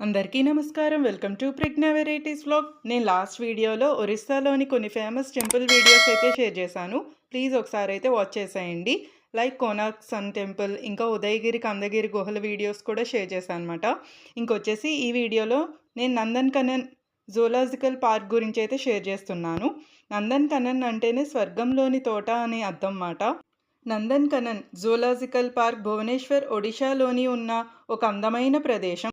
అందరికీ నమస్కారం. Welcome to Pragna varieties vlog. నేను లాస్ట్ వీడియోలో ఒరిస్సాలోని కొన్ని ఫేమస్ టెంపుల్ వీడియోస్ అయితే షేర్ చేశాను. ప్లీజ్ ఒకసారి అయితే వాచ్ చేసేయండి. లైక్ కోనార్క్ సన్ టెంపుల్, ఇంకా ఉదయగిరి కందగిరి గుహల వీడియోస్ కూడా షేర్ చేశాను అనమాట. ఇంకొచ్చేసి ఈ వీడియోలో నేను నందన్కనన్ జూలాజికల్ పార్క్ గురించి అయితే షేర్ చేస్తున్నాను. నందన్కనన్ అంటేనే స్వర్గంలోని తోట అని అర్థం అన్నమాట. నందన్కనన్ జూలాజికల్ పార్క్ భువనేశ్వర్, ఒడిశాలోని ఉన్న ఒక అందమైన ప్రదేశం.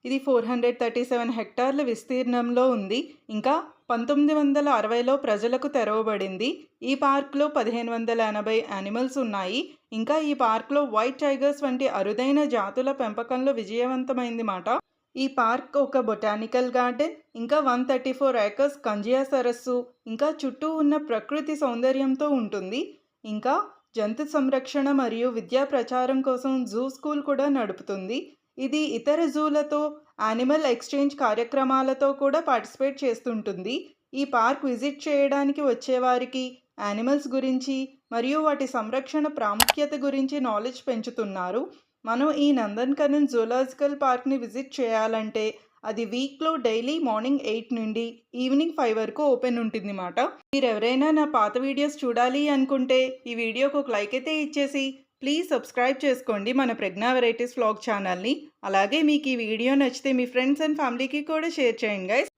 ఇది 437 హెక్టార్ల విస్తీర్ణంలో ఉంది. ఇంకా 1960లో ప్రజలకు తెరవబడింది. ఈ పార్క్లో 1580 యానిమల్స్ ఉన్నాయి. ఇంకా ఈ పార్క్లో వైట్ టైగర్స్ వంటి అరుదైన జాతుల పెంపకంలో విజయవంతమైంది మాట. ఈ పార్క్ ఒక బొటానికల్ గార్డెన్, ఇంకా 134 ఏకర్స్ కంజియా సరస్సు, ఇంకా చుట్టూ ఉన్న ప్రకృతి సౌందర్యంతో ఉంటుంది. ఇంకా జంతు సంరక్షణ మరియు విద్యా ప్రచారం కోసం జూ స్కూల్ కూడా నడుపుతుంది. ఇది ఇతర జూలతో యానిమల్ ఎక్స్చేంజ్ కార్యక్రమాలతో కూడా పార్టిసిపేట్ చేస్తుంటుంది. ఈ పార్క్ విజిట్ చేయడానికి వచ్చేవారికి యానిమల్స్ గురించి మరియు వాటి సంరక్షణ ప్రాముఖ్యత గురించి నాలెడ్జ్ పెంచుతున్నారు. మనం ఈ నందన్కనన్ జూలాజికల్ పార్క్ని విజిట్ చేయాలంటే అది వీక్లో డైలీ మార్నింగ్ 8 నుండి ఈవినింగ్ 5 వరకు ఓపెన్ ఉంటుంది అన్నమాట. మీరు ఎవరైనా నా పాత వీడియోస్ చూడాలి అనుకుంటే ఈ వీడియోకి ఒక లైక్ అయితే ఇచ్చేసి ప్లీజ్ సబ్స్క్రైబ్ చేసుకోండి మన ప్రజ్ఞా వెరైటీస్ వ్లాగ్ ఛానల్ని. అలాగే మీకు ఈ వీడియో నచ్చితే మీ ఫ్రెండ్స్ అండ్ ఫ్యామిలీకి కూడా షేర్ చేయండి గైస్.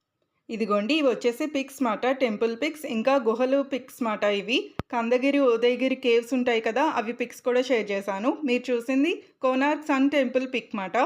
ఇదిగోండి, ఇవి వచ్చేసి పిక్స్ మాట, టెంపుల్ పిక్స్, ఇంకా గుహలు పిక్స్ మాట. ఇవి కందగిరి ఉదయగిరి కేవ్స్ ఉంటాయి కదా, అవి పిక్స్ కూడా షేర్ చేశాను. మీరు చూసింది కోనార్క్ సన్ టెంపుల్ పిక్ మాట.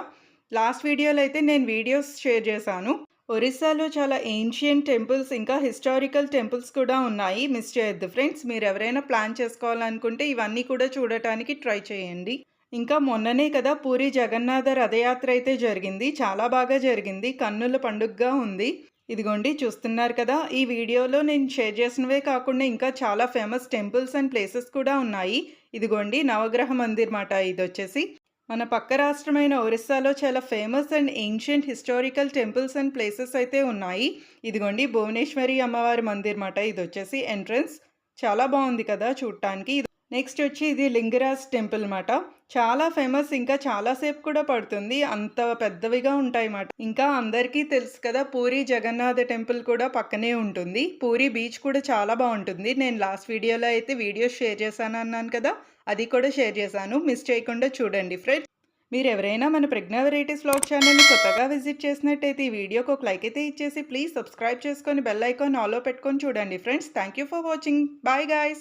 లాస్ట్ వీడియోలో అయితే నేను వీడియోస్ షేర్ చేశాను. ఒరిస్సాలో చాలా ఏన్షియంట్ టెంపుల్స్, ఇంకా హిస్టారికల్ టెంపుల్స్ కూడా ఉన్నాయి. మిస్ చేయొద్దు ఫ్రెండ్స్. మీరు ఎవరైనా ప్లాన్ చేసుకోవాలనుకుంటే ఇవన్నీ కూడా చూడటానికి ట్రై చేయండి. ఇంకా మొన్ననే కదా పూరి జగన్నాథ రథయాత్ర అయితే జరిగింది. చాలా బాగా జరిగింది. కన్నుల పండుగగా ఉంది. ఇదిగోండి చూస్తున్నారు కదా, ఈ వీడియోలో నేను షేర్ చేసినవే కాకుండా ఇంకా చాలా ఫేమస్ టెంపుల్స్ అండ్ ప్లేసెస్ కూడా ఉన్నాయి. ఇదిగోండి నవగ్రహ మందిర్ మాట. ఇది వచ్చేసి మన పక్క రాష్ట్రమైన ఒరిస్సాలో చాలా famous and ancient historical temples and places అయితే ఉన్నాయి. ఇదిగోండి భువనేశ్వరి అమ్మవారి మందిర్ మాట. ఇది వచ్చేసి ఎంట్రన్స్. చాలా బాగుంది కదా చూడటానికి. నెక్స్ట్ వచ్చి ఇది లింగరాజ్ టెంపుల్ మాట. చాలా ఫేమస్, ఇంకా చాలాసేపు కూడా పడుతుంది, అంత పెద్దవిగా ఉంటాయి మాట. ఇంకా అందరికీ తెలుసు కదా పూరి జగన్నాథ టెంపుల్ కూడా పక్కనే ఉంటుంది. పూరి బీచ్ కూడా చాలా బాగుంటుంది. నేను లాస్ట్ వీడియోలో అయితే వీడియోస్ షేర్ చేశాను అన్నాను కదా, అది కూడా షేర్ చేశాను. మిస్ చేయకుండా చూడండి ఫ్రెండ్స్. మీరు ఎవరైనా మన ప్రజ్ఞా వెరైటీస్ వ్లాగ్ ఛానల్ని కొత్తగా విజిట్ చేసినట్టయితే ఈ వీడియోకి ఒక లైక్ అయితే ఇచ్చేసి ప్లీజ్ సబ్స్క్రైబ్ చేసుకొని బెల్ ఐకాన్ ఆల్లో పెట్టుకొని చూడండి friends. Thank you for watching. Bye guys.